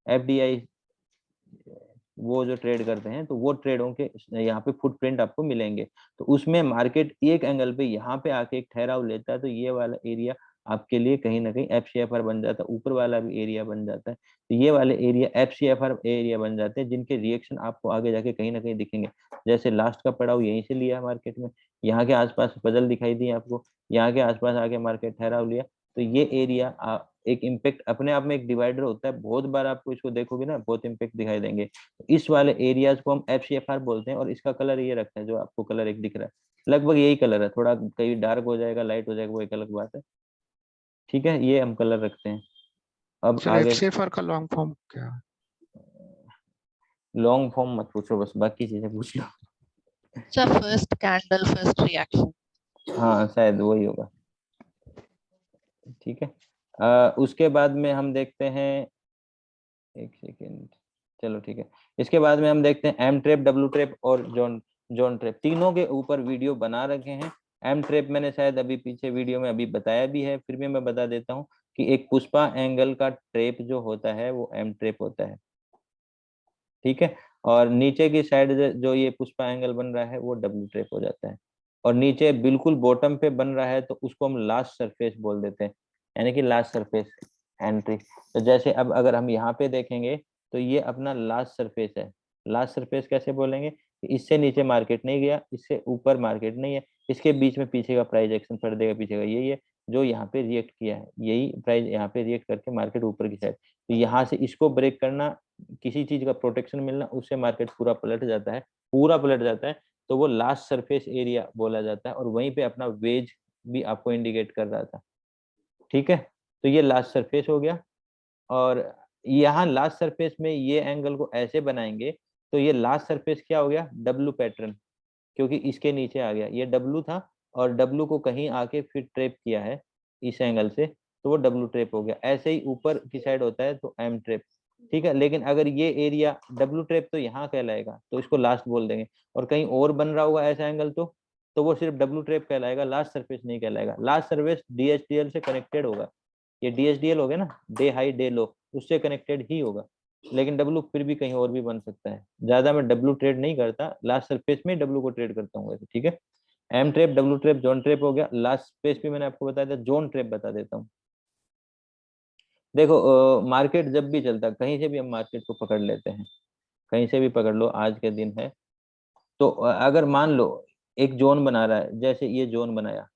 FDI वो जो ट्रेड करते हैं, तो वो ट्रेडों के यहाँ पे फुटप्रिंट आपको मिलेंगे। तो उसमें मार्केट एक एंगल पे यहाँ पे आके एक ठहराव लेता है, तो ये वाला एरिया आपके लिए कहीं ना कहीं FCFR बन जाता है, ऊपर वाला भी एरिया बन जाता है। तो ये वाले एरिया FCFR एरिया बन जाते हैं, जिनके रिएक्शन आपको आगे जाके कहीं ना कहीं दिखेंगे। जैसे लास्ट का पड़ाव यहीं से लिया मार्केट में, यहाँ के आसपास बदल दिखाई दी आपको, यहाँ के आसपास आके मार्केट ठहराव लिया, तो ये एरिया एक इम्पैक्ट अपने आप में एक डिवाइडर होता है, बहुत बार आपको इसको देखोगे ना बहुत इम्पैक्ट दिखाई देंगे। इस वाले एरियाज को हम FCFR बोलते हैं, और इसका कलर ये रखते हैं जो आपको कलर एक दिख रहा है, लगभग यही कलर है, थोड़ा कहीं डार्क हो जाएगा लाइट हो जाएगा वो एक अलग बात है। ठीक है, ये हम कलर रखते हैं। अब सर आगे FCFR का लॉन्ग फॉर्म क्या है? लॉन्ग फॉर्म मत पूछो, बस बाकी चीजें पूछ लो। Sir first candle first reaction. हाँ शायद वही होगा। ठीक है, उसके बाद में हम देखते हैं, एक सेकेंड, चलो ठीक है। इसके बाद में हम देखते हैं एम ट्रेप डब्ल्यू ट्रेप और जॉन जॉन ट्रेप, तीनों के ऊपर वीडियो बना रखे हैं। एम ट्रेप मैंने शायद अभी पीछे वीडियो में अभी बताया भी है, फिर भी मैं बता देता हूँ कि एक पुष्पा एंगल का ट्रेप जो होता है वो एम ट्रेप होता है। ठीक है, और नीचे की साइड जो ये पुष्पा एंगल बन रहा है वो डब्ल्यू ट्रेप हो जाता है, और नीचे बिल्कुल बॉटम पे बन रहा है तो उसको हम लास्ट सरफेस बोल देते हैं, यानी कि लास्ट सरफेस एंट्री। तो जैसे अब अगर हम यहाँ पे देखेंगे तो ये अपना लास्ट सरफेस है। लास्ट सरफेस कैसे बोलेंगे? इससे नीचे मार्केट नहीं गया, इससे ऊपर मार्केट नहीं है, इसके बीच में पीछे का प्राइस एक्शन पड़ देगा, पीछे का यही है जो यहाँ पे रिएक्ट किया है, यही प्राइस यहाँ पे रिएक्ट करके मार्केट ऊपर की साइड। तो यहाँ से इसको ब्रेक करना, किसी चीज का प्रोटेक्शन मिलना, उससे मार्केट पूरा पलट जाता है, पूरा पलट जाता है, तो वो लास्ट सरफेस एरिया बोला जाता है, और वहीं पे अपना वेज भी आपको इंडिकेट कर रहा था। ठीक है, तो ये लास्ट सरफेस हो गया, और यहाँ लास्ट सरफेस में ये एंगल को ऐसे बनाएंगे तो ये लास्ट सरफेस क्या हो गया? डब्लू पैटर्न, क्योंकि इसके नीचे आ गया, ये डब्लू था और डब्लू को कहीं आके फिर ट्रेप किया है इस एंगल से, तो वो डब्लू ट्रेप हो गया। ऐसे ही ऊपर की साइड होता है तो एम ट्रेप। ठीक है, लेकिन अगर ये एरिया डब्लू ट्रेप तो यहाँ कहलाएगा, तो इसको लास्ट बोल देंगे, और कहीं और बन रहा होगा ऐसा एंगल तो वो सिर्फ डब्लू ट्रेप कहलाएगा, लास्ट सरफेस नहीं कहलाएगा। लास्ट सरफेस DHDL से कनेक्टेड होगा, ये DHDL हो गया ना, डे हाई डे लो, उससे कनेक्टेड ही होगा, लेकिन डब्लू फिर भी कहीं और भी बन सकता है। ज्यादा मैं डब्लू ट्रेड नहीं करता, लास्ट सरफेस में डब्लू को ट्रेड करता हूँ वैसे। ठीक है, M trap W trap John trap हो गया। लास्ट स्पेस भी मैंने आपको बताया था, जॉन ट्रेप बता देता हूँ। देखो मार्केट जब भी चलता है, कहीं से भी हम मार्केट को पकड़ लेते हैं, कहीं से भी पकड़ लो, आज के दिन है तो अगर मान लो एक जोन बना रहा है, जैसे ये जोन बनाया,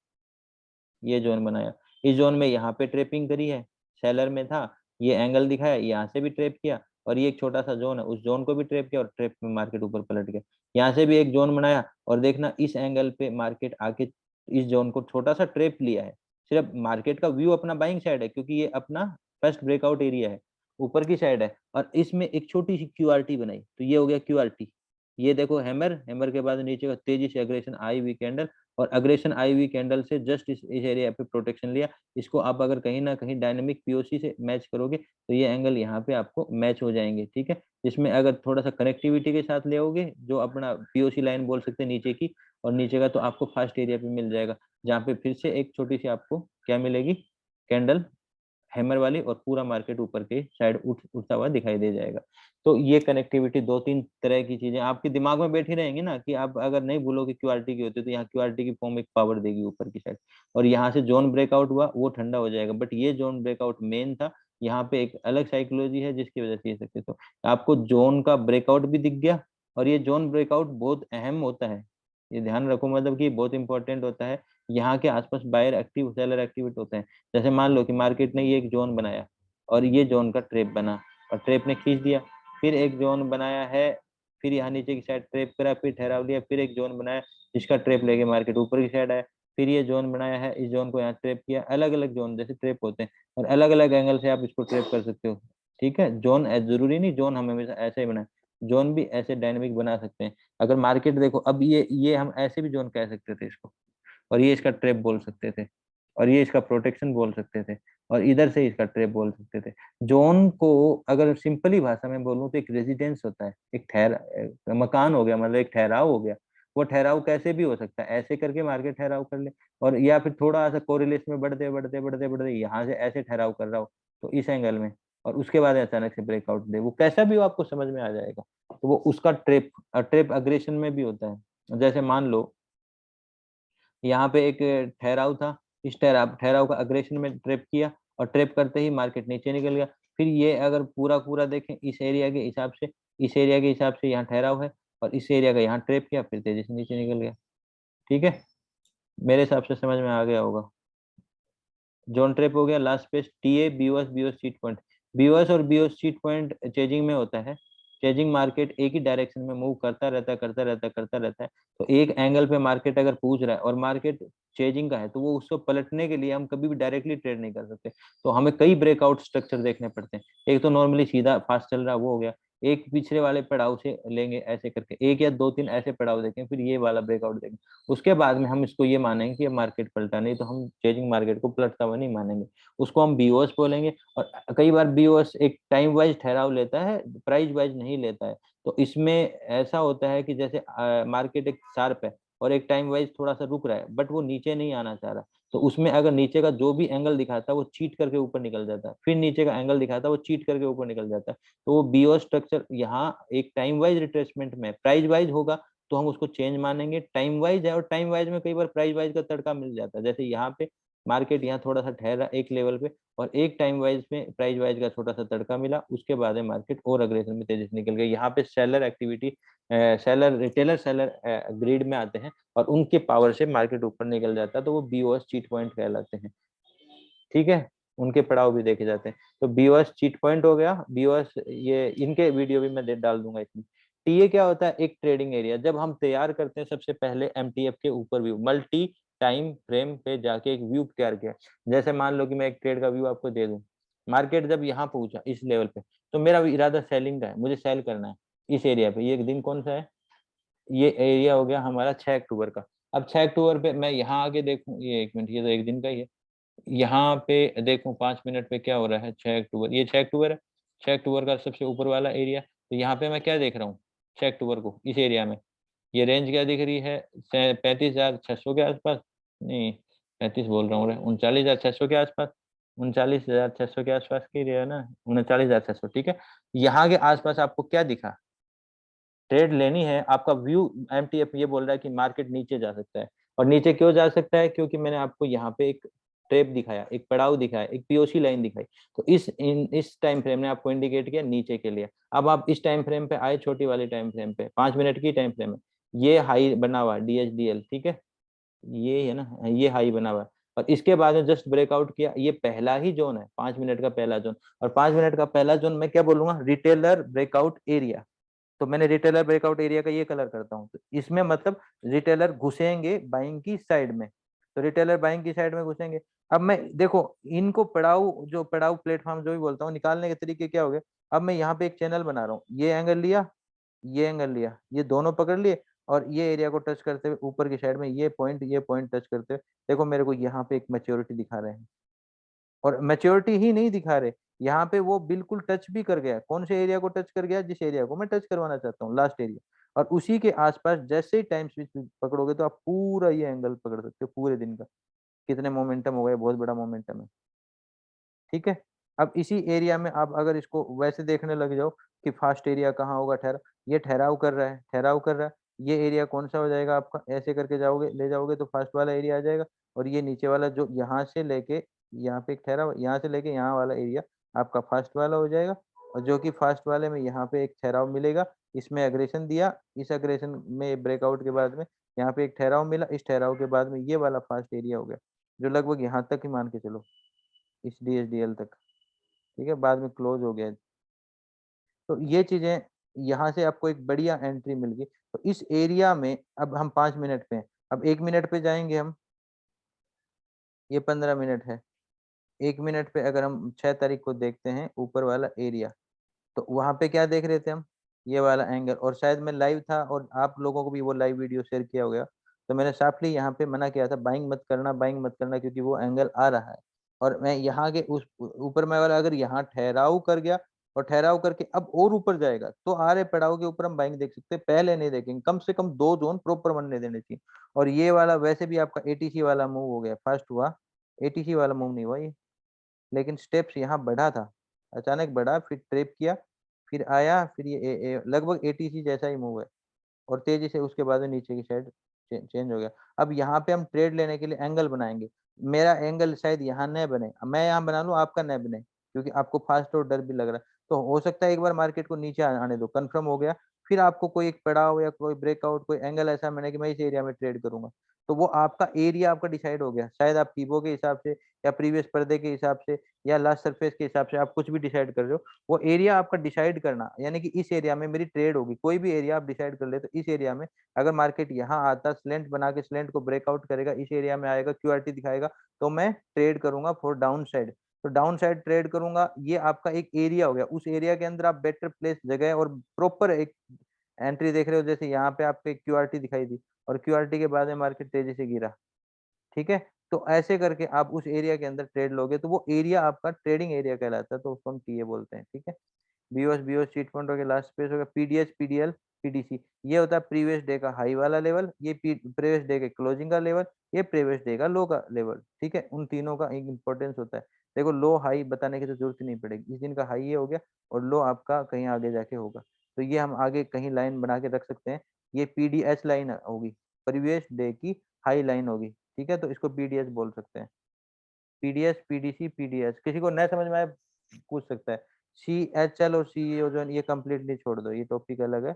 ये जोन बनाया, इस जोन में यहाँ पे ट्रेपिंग करी है, सेलर में था, ये एंगल दिखाया, यहाँ से भी ट्रेप किया, और ये एक छोटा सा जोन है, उस जोन को भी ट्रेप किया, और ट्रेप में मार्केट ऊपर पलट गया। यहाँ से भी एक जोन बनाया, और देखना इस एंगल पे मार्केट आके इस जोन को छोटा सा ट्रेप लिया है। सिर्फ मार्केट का व्यू अपना बाइंग साइड है, क्योंकि ये अपना फर्स्ट ब्रेकआउट एरिया है, ऊपर की साइड है, और इसमें एक छोटी सी QRT बनाई, तो ये हो गया QRT। ये देखो हैमर, हैमर के बाद नीचे का तेजी से अग्रेशन आई हुई कैंडल, और अग्रेशन आई हुई कैंडल से जस्ट इस एरिया पे प्रोटेक्शन लिया। इसको आप अगर कहीं ना कहीं डायनेमिक POC से मैच करोगे तो ये एंगल यहाँ पे आपको मैच हो जाएंगे। ठीक है, इसमें अगर थोड़ा सा कनेक्टिविटी के साथ ले आओगे, जो अपना POC लाइन बोल सकते हैं नीचे की, और नीचे का तो आपको फास्ट एरिया पे मिल जाएगा, जहाँ पे फिर से एक छोटी सी आपको क्या मिलेगी? कैंडल हैमर वाली, और पूरा मार्केट ऊपर की साइड उठता हुआ दिखाई दे जाएगा। तो ये कनेक्टिविटी 2-3 तरह की चीजें आपके दिमाग में बैठी रहेंगी ना, कि आप अगर नहीं भूलोगे क्यूआरटी की होती है, तो यहाँ क्यूआरटी की फॉर्म एक पावर देगी ऊपर की साइड, और यहाँ से जोन ब्रेकआउट हुआ वो ठंडा हो जाएगा। बट ये जोन ब्रेकआउट मेन था, यहाँ पे एक अलग साइकोलॉजी है जिसकी वजह से ये सकते। तो आपको जोन का ब्रेकआउट भी दिख गया, और ये जोन ब्रेकआउट बहुत अहम होता है, ये ध्यान रखो, मतलब कि बहुत इंपॉर्टेंट होता है। यहाँ के आसपास बायर एक्टिव सेलर एक्टिवेट होते हैं। जैसे मान लो कि मार्केट ने ये एक जोन बनाया, और ये जोन का ट्रेप बना, और ट्रेप ने खींच दिया, फिर एक जोन बनाया है, फिर यहाँ नीचे की साइड ट्रेप करा, फिर ठहराव लिया, फिर एक जोन बनाया जिसका ट्रेप लेके मार्केट ऊपर की साइड आया, फिर ये जोन बनाया है, इस जोन को यहाँ ट्रेप किया। अलग अलग जोन जैसे ट्रेप होते हैं, और अलग अलग एंगल से आप इसको ट्रेप कर सकते हो। ठीक है, जोन जरूरी नहीं जोन हम हमेशा ऐसे ही बनाए, जोन भी ऐसे डायनेमिक बना सकते हैं। अगर मार्केट देखो, अब ये हम ऐसे भी जोन कह सकते थे इसको, और ये इसका ट्रैप बोल सकते थे, और ये इसका प्रोटेक्शन बोल सकते थे, और इधर से इसका ट्रैप बोल सकते थे। जोन को अगर सिंपली भाषा में बोलूं तो एक रेजिडेंस होता है, एक मकान हो गया, मतलब एक ठहराव हो गया। वो ठहराव कैसे भी हो सकता है, ऐसे करके मार्केट ठहराव कर ले, और या फिर थोड़ा सा कोरिलेशन में बढ़ते बढ़ते बढ़ते बढ़ते यहाँ से ऐसे ठहराव कर रहा हो, तो इस एंगल में, और उसके बाद अचानक से ब्रेकआउट दे, वो कैसा भी हो आपको समझ में आ जाएगा। तो वो उसका ट्रेप, ट्रेप अग्रेशन में भी होता है। जैसे मान लो यहाँ पे एक ठहराव था, इस ठहराव ठहराव का अग्रेशन में ट्रैप किया, और ट्रैप करते ही मार्केट नीचे निकल गया। फिर ये अगर पूरा पूरा देखें इस एरिया के हिसाब से, इस एरिया के हिसाब से यहाँ ठहराव है, और इस एरिया का यहाँ ट्रैप किया, फिर तेजी से नीचे निकल गया। ठीक है, मेरे हिसाब से समझ में आ गया होगा। जोन ट्रैप हो गया, last page TA BOS BOS cheat point. BOS और बीओएस चीट पॉइंट चेजिंग में होता है। चेजिंग मार्केट एक ही डायरेक्शन में मूव करता रहता है, करता रहता है, करता रहता है। तो एक एंगल पे मार्केट अगर पूछ रहा है और मार्केट चेजिंग का है, तो वो उसको पलटने के लिए हम कभी भी डायरेक्टली ट्रेड नहीं कर सकते। तो हमें कई ब्रेकआउट स्ट्रक्चर देखने पड़ते हैं। एक तो नॉर्मली सीधा फास्ट चल रहा वो हो गया, एक पिछले वाले पड़ाव से लेंगे ऐसे करके, एक या दो तीन ऐसे पड़ाव देखें, फिर ये वाला ब्रेकआउट देखें, उसके बाद में हम इसको ये मानेंगे कि मार्केट पलटा, नहीं तो हम चेजिंग मार्केट को पलटता हुआ नहीं मानेंगे, उसको हम बीओएस बोलेंगे। और कई बार बीओएस एक टाइम वाइज ठहराव लेता है, प्राइस वाइज नहीं लेता है। तो इसमें ऐसा होता है कि जैसे मार्केट एक शार्प है, और एक टाइम वाइज थोड़ा सा रुक रहा है, बट वो नीचे नहीं आना चाह रहा, तो उसमें अगर नीचे का जो भी एंगल दिखाता है वो चीट करके ऊपर निकल जाता है, फिर नीचे का एंगल दिखाता है वो चीट करके ऊपर निकल जाता है। तो वो बीओ स्ट्रक्चर यहाँ एक टाइम वाइज रिट्रेसमेंट में प्राइस वाइज होगा, तो हम उसको चेंज मानेंगे। टाइम वाइज है, और टाइम वाइज में कई बार प्राइस वाइज का तड़का मिल जाता है। जैसे यहाँ पे मार्केट यहाँ थोड़ा सा ठहरा एक लेवल पे, और एक टाइम वाइज में प्राइस वाइज का छोटा सा तड़का मिला, उसके बाद में मार्केट और अग्रेशन में तेजी से निकल गई। यहाँ पे seller activity, seller retailer seller grid में आते हैं, और उनके पावर से मार्केट ऊपर निकल जाता है, तो वो बीओएस चीट पॉइंट कहलाते हैं। ठीक है, उनके पड़ाव भी देखे जाते हैं। तो बीओएस चीट पॉइंट हो गया, बीओएस ये इनके वीडियो भी मैं डाल दूंगा इसमें। टीए क्या होता है, एक ट्रेडिंग एरिया। जब हम तैयार करते हैं सबसे पहले एमटीएफ के ऊपर व्यू, मल्टी टाइम फ्रेम पे जाके एक व्यू तैयार किया। जैसे मान लो कि मैं एक ट्रेड का व्यू आपको दे दूं, मार्केट जब यहाँ पहुंचा इस लेवल पे, तो मेरा इरादा सेलिंग का है, मुझे सेल करना है इस एरिया पे। ये दिन कौन सा है, ये एरिया हो गया हमारा 6 अक्टूबर का। अब 6 अक्टूबर पे मैं यहाँ आगे देखूं, ये 1 मिनट, ये तो एक दिन का ही है। यहाँ पे देखूं 5 मिनट पे क्या हो रहा है, 6 अक्टूबर, ये 6 अक्टूबर है, 6 अक्टूबर का सबसे ऊपर वाला एरिया। तो यहाँ पे मैं क्या देख रहा हूँ, 6 अक्टूबर को इस एरिया में ये रेंज क्या दिख रही है, 35,600 के आसपास, नहीं 35 बोल रहा हूँ, 39,600 के आसपास, 39,600 के आसपास की एरिया है ना, 39,600। ठीक है, यहाँ के आसपास आपको क्या दिखा, ट्रेड लेनी है, आपका व्यू एमटीएफ ये बोल रहा है कि मार्केट नीचे जा सकता है। और नीचे क्यों जा सकता है, क्योंकि मैंने आपको यहाँ पे एक ट्रेप दिखाया, एक पड़ाव दिखाया, एक पीओसी लाइन दिखाई। तो इस टाइम फ्रेम ने आपको इंडिकेट किया नीचे के लिए। अब आप इस टाइम फ्रेम पे आए, छोटी वाली टाइम फ्रेम पे, 5 मिनट की टाइम फ्रेम है, ये हाई बना हुआ डीएचडीएल। ठीक है, ये है ना, ये हाई बना हुआ है, और इसके बाद में जस्ट ब्रेकआउट किया, ये पहला ही जोन है, 5 मिनट का पहला जोन। और 5 मिनट का पहला जोन मैं क्या बोलूंगा, रिटेलर ब्रेकआउट एरिया। तो मैंने रिटेलर ब्रेकआउट एरिया का ये कलर करता हूँ, तो इसमें मतलब रिटेलर घुसेंगे बाइंग की साइड में, तो रिटेलर बाइंग की साइड में घुसेंगे। अब मैं देखो इनको पड़ाव, जो पड़ाव प्लेटफॉर्म जो भी बोलता हूँ, निकालने के तरीके क्या हो गए। अब मैं यहाँ पे एक चैनल बना रहा हूँ, ये एंगल लिया, ये एंगल लिया, ये दोनों पकड़ लिए, और ये एरिया को टच करते हुए ऊपर की साइड में ये पॉइंट टच करते हुए, देखो मेरे को यहाँ पे एक मैच्योरिटी दिखा रहे हैं। और मैच्योरिटी ही नहीं दिखा रहे, यहाँ पे वो बिल्कुल टच भी कर गया। कौन से एरिया को टच कर गया, जिस एरिया को मैं टच करवाना चाहता हूँ, लास्ट एरिया। और उसी के आसपास जैसे ही टाइम स्विच पकड़ोगे, तो आप पूरा ये एंगल पकड़ सकते हो पूरे दिन का। कितने मोमेंटम हो गए, बहुत बड़ा मोमेंटम है। ठीक है। अब इसी एरिया में आप अगर इसको वैसे देखने लग जाओ कि फास्ट एरिया कहाँ होगा, ये ठहराव कर रहा है, ठहराव कर रहा है, ये एरिया कौन सा हो जाएगा आपका, ऐसे करके जाओगे ले जाओगे तो फास्ट वाला एरिया आ जाएगा। और ये नीचे वाला जो यहाँ से लेके यहाँ पे एक ठहराव, यहाँ से लेके यहाँ वाला एरिया आपका फास्ट वाला हो जाएगा। और जो कि फास्ट वाले में यहाँ पे एक ठहराव मिलेगा, इसमें एग्रेशन दिया, इस एग्रेशन में ब्रेकआउट के बाद में यहाँ पे एक ठहराव मिला, इस ठहराव के बाद में ये वाला फास्ट एरिया हो गया, जो लगभग यहाँ तक ही मान के चलो, इस DSDL तक। ठीक है, बाद में क्लोज हो गया। तो ये चीजें यहाँ से आपको एक बढ़िया एंट्री मिल गई। तो इस एरिया में अब हम 5 मिनट पे हैं, अब 1 मिनट पे जाएंगे हम, ये 15 मिनट है। 1 मिनट पे अगर हम 6 तारीख को देखते हैं ऊपर वाला एरिया, तो वहां पे क्या देख रहे थे हम, ये वाला एंगल। और शायद मैं लाइव था और आप लोगों को भी वो लाइव वीडियो शेयर किया हो गया, तो मैंने साफली यहाँ पे मना किया था, बाइंग मत करना, बाइंग मत करना, क्योंकि वो एंगल आ रहा है। और मैं यहाँ के उस ऊपर में वाला अगर यहाँ ठहराव कर गया और ठहराव करके अब और ऊपर जाएगा, तो आ रहे पड़ाव के ऊपर हम बाइंग देख सकते हैं, पहले नहीं देखेंगे। कम से कम 2 जोन प्रॉपर बनने देने चाहिए। और ये वाला वैसे भी आपका ATC वाला मूव हो गया, फर्स्ट हुआ, ATC वाला मूव नहीं हुआ ये, लेकिन स्टेप्स यहाँ बढ़ा था, अचानक बढ़ा, फिर ट्रेप किया, फिर आया, फिर ये लगभग ATC जैसा ही मूव है। और तेजी से उसके बाद में नीचे की साइड चेंज हो गया। अब यहाँ पे हम ट्रेड लेने के लिए एंगल बनाएंगे। मेरा एंगल शायद यहाँ न बने, मैं यहाँ बना लूँ, आपका न बने, क्योंकि आपको फास्ट और डर भी लग रहा है। तो हो सकता है एक बार मार्केट को नीचे आने दो, कंफर्म हो गया, फिर आपको कोई एक पड़ाव या कोई ब्रेकआउट, कोई एंगल ऐसा मिले कि मैं इस एरिया में ट्रेड करूंगा, तो वो आपका एरिया आपका डिसाइड हो गया। शायद आप टीबो के हिसाब से या प्रीवियस पर्दे के हिसाब से या लास्ट सरफेस के हिसाब से आप कुछ भी डिसाइड कर रहे हो, वो एरिया आपका डिसाइड करना, यानी कि इस एरिया में मेरी ट्रेड होगी। कोई भी एरिया आप डिसाइड कर ले, तो इस एरिया में अगर मार्केट यहाँ आता, स्लेंट बना के स्लेंट को ब्रेकआउट करेगा, इस एरिया में आएगा, QRT दिखाएगा, तो मैं ट्रेड करूंगा फॉर डाउन साइड। तो डाउन साइड ट्रेड करूंगा, ये आपका एक एरिया हो गया। उस एरिया के अंदर आप बेटर प्लेस जगह और प्रॉपर एक एंट्री देख रहे हो, जैसे यहाँ पे आपको एक QRT दिखाई दी और QRT के बाद में मार्केट तेजी से गिरा। ठीक है, तो ऐसे करके आप उस एरिया के अंदर ट्रेड लोगे, तो वो एरिया आपका ट्रेडिंग एरिया कहलाता है, तो उसको हम टीए बोलते हैं। ठीक है, बीओएस चीट फंड हो गया, लास्ट स्पेस हो गया, पीडीएच पीडीएल पीडीसी, ये होता है प्रीवियस डे का हाई वाला लेवल, ये प्रीवियस डे के क्लोजिंग का लेवल, ये प्रीवियस डे का लो का लेवल। ठीक है, उन तीनों का एक इंपॉर्टेंस होता है। देखो, लो हाई बताने की तो जरूरत ही नहीं पड़ेगी, इस दिन का हाई ये हो गया और लो आपका कहीं आगे जाके होगा, तो ये हम आगे कहीं लाइन बना के रख सकते हैं। ये पीडीएच लाइन होगी, प्रीवियस डे की हाई लाइन होगी। ठीक है, तो इसको पीडीएच बोल सकते हैं। पीडीएस पीडीसी पीडीएच, किसी को नया समझ में आए पूछ सकता है। CHL और CEO जो है, ये कंप्लीटली छोड़ दो, ये टॉपिक अलग है,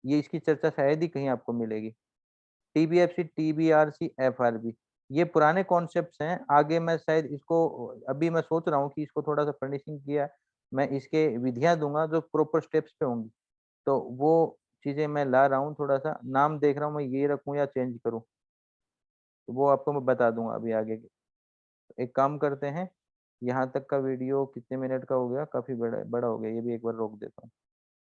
ये इसकी चर्चा शायद ही कहीं आपको मिलेगी। TBFC TBRC FRB, ये पुराने कॉन्सेप्ट्स हैं, आगे मैं शायद इसको, अभी मैं सोच रहा हूँ कि इसको थोड़ा सा फर्निशिंग किया है, मैं इसके विधियां दूंगा जो प्रॉपर स्टेप्स पे होंगी, तो वो चीजें मैं ला रहा हूँ। थोड़ा सा नाम देख रहा हूँ, मैं ये रखूँ या चेंज करूँ, तो वो आपको मैं बता दूंगा अभी आगे। एक काम करते हैं, यहाँ तक का वीडियो कितने मिनट का हो गया, काफी बड़ा बड़ा हो गया, ये भी एक बार रोक देता हूँ।